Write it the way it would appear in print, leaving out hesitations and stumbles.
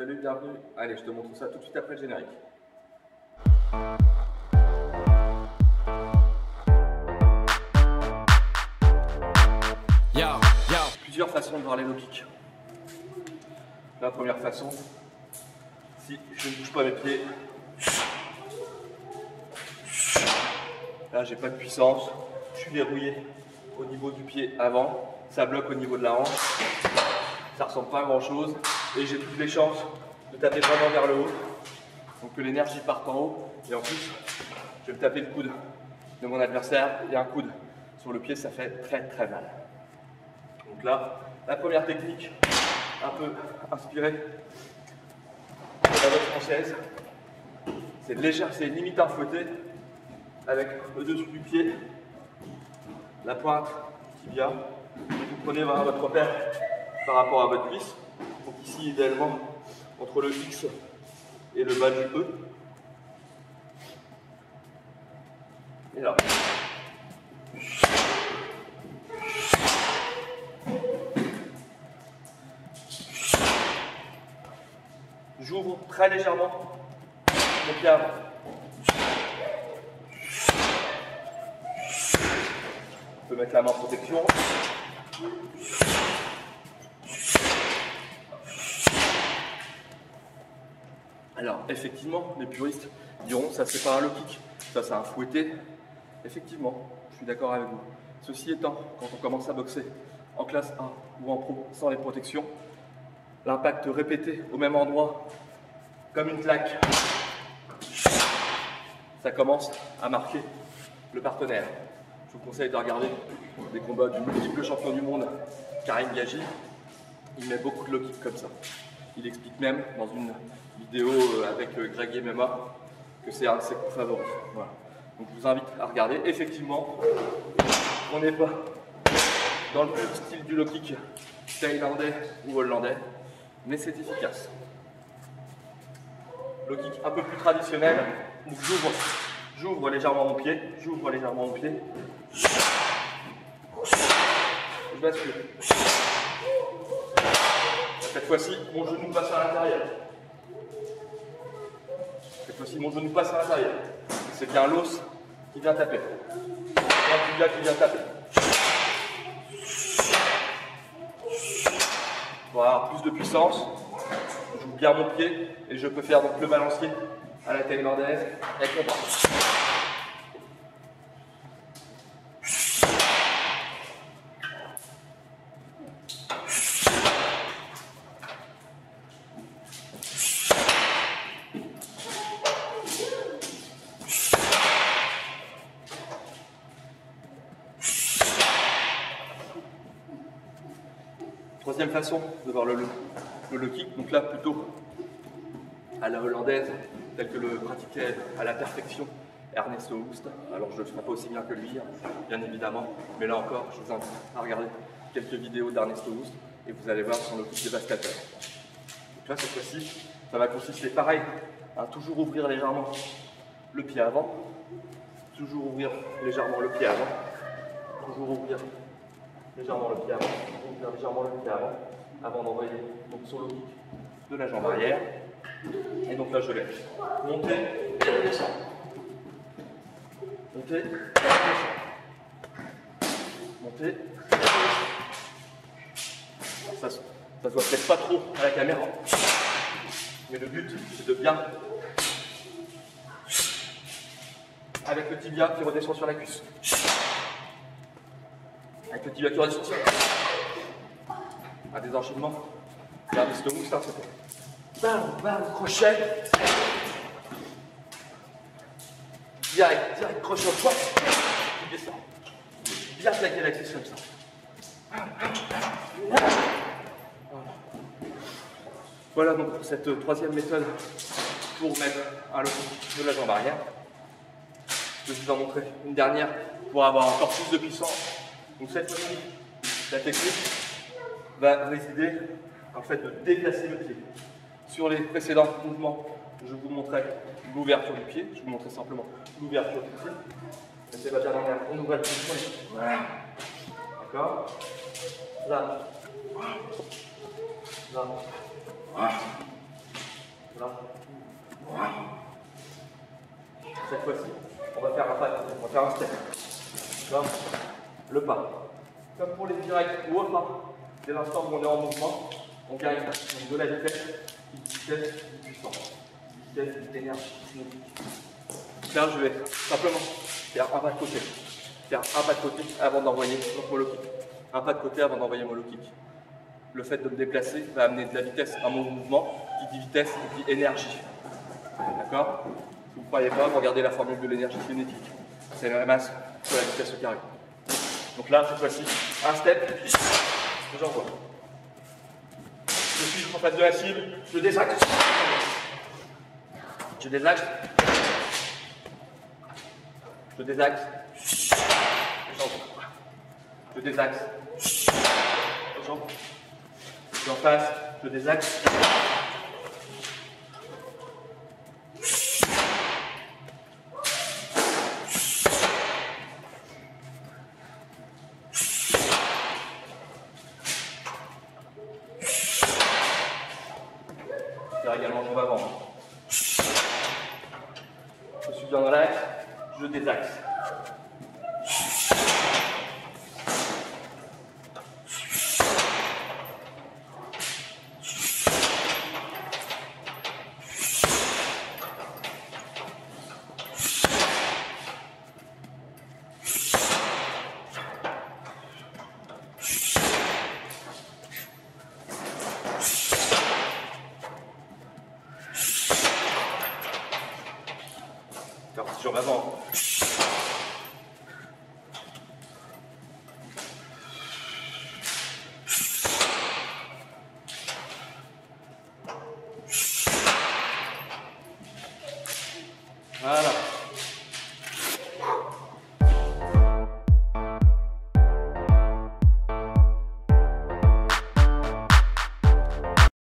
Salut, bienvenue. Allez, je te montre ça tout de suite après le générique. Plusieurs façons de voir les low kicks. La première façon, si je ne bouge pas mes pieds, là j'ai pas de puissance, je suis verrouillé au niveau du pied avant, ça bloque au niveau de la hanche, ça ressemble pas à grand chose et j'ai toutes les chances de taper vraiment vers le haut, donc que l'énergie parte en haut et en plus je vais me taper le coude de mon adversaire et un coude sur le pied, ça fait très très mal. Donc là, la première technique, un peu inspirée de la boxe française, c'est limite un fouetté avec le dessus du pied, la pointe du tibia, et vous prenez votre repère par rapport à votre cuisse. Donc ici, idéalement, entre le X et le bas du E. Et là. J'ouvre très légèrement mon pied avant. On peut mettre la main en protection. Alors, effectivement, les puristes diront ça c'est pas un low kick, ça c'est un fouetté. Effectivement, je suis d'accord avec vous. Ceci étant, quand on commence à boxer en classe A ou en pro sans les protections, l'impact répété au même endroit, comme une claque, ça commence à marquer le partenaire. Je vous conseille de regarder des combats du multiple champion du monde, Karim Ghaji. Il met beaucoup de low kicks comme ça. Il explique même dans une vidéo avec Greg MMA que c'est un de ses coups favoris. Voilà. Donc je vous invite à regarder. Effectivement, on n'est pas dans le style du low kick thaïlandais ou hollandais, mais c'est efficace. Low kick un peu plus traditionnel, donc j'ouvre légèrement mon pied, je bascule. Cette fois-ci, mon genou passe à l'intérieur. C'est bien l'os qui vient taper. Un tibia qui vient taper. Pour avoir plus de puissance, j'ouvre bien mon pied et je peux faire donc le balancier à la thaïlandaise avec mon bras. Troisième façon de voir le low kick, donc là plutôt à la hollandaise, tel que le pratiquait à la perfection Ernesto Hoost. Alors je ne le ferai pas aussi bien que lui, bien évidemment, mais là encore, je vous invite à regarder quelques vidéos d'Ernesto Hoost et vous allez voir son low kick dévastateur. Donc là, cette fois-ci, ça va consister pareil, à toujours ouvrir légèrement le pied avant, avant d'envoyer donc son low kick de la jambe arrière. Et donc là je laisse monter et redescendre. Ça se voit peut-être pas trop à la caméra, mais le but c'est de bien, avec le tibia qui redescend sur la cuisse. À des enchaînements. Regardez ce mousse, c'était bam, crochet. Direct, crochet au poids. Il descend. Bien plaquer la cuisse comme ça. Voilà donc pour cette troisième méthode pour mettre un low kick de la jambe arrière. Je vais vous en montrer une dernière pour avoir encore plus de puissance. Donc cette fois-ci, la technique va résider en fait de déplacer le pied. Sur les précédents mouvements, je vous montrais l'ouverture du pied, je vous montrais simplement l'ouverture du pied. Mettez la pierre en l'air, on ouvre le pied. Voilà. D'accord. Là. Là. Cette fois-ci, on va faire un pas de côté, on va faire un step. Comme le pas. Comme pour les directs ou au pas, dès l'instant où on est en mouvement, on gagne donc de la vitesse, une vitesse, une puissance, une vitesse, une énergie. Là, je vais simplement faire un pas de côté. Faire un pas de côté avant d'envoyer mon low kick. Un pas de côté avant d'envoyer mon low kick. Le fait de me déplacer va amener de la vitesse à mon mouvement. Qui dit vitesse, dit énergie. D'accord? Si vous ne croyez pas, regardez la formule de l'énergie cinétique. C'est la masse sur la vitesse au carré. Donc là, cette fois-ci, un step, j'envoie. Je suis en face de la cible, je désaxe. Je désaxe. Je désaxe. J'envoie. Je désaxe. J'envoie. Je suis en face, je désaxe. Faire également mon avant. Je suis bien dans l'axe, je désaxe. Sur l'avant. Voilà.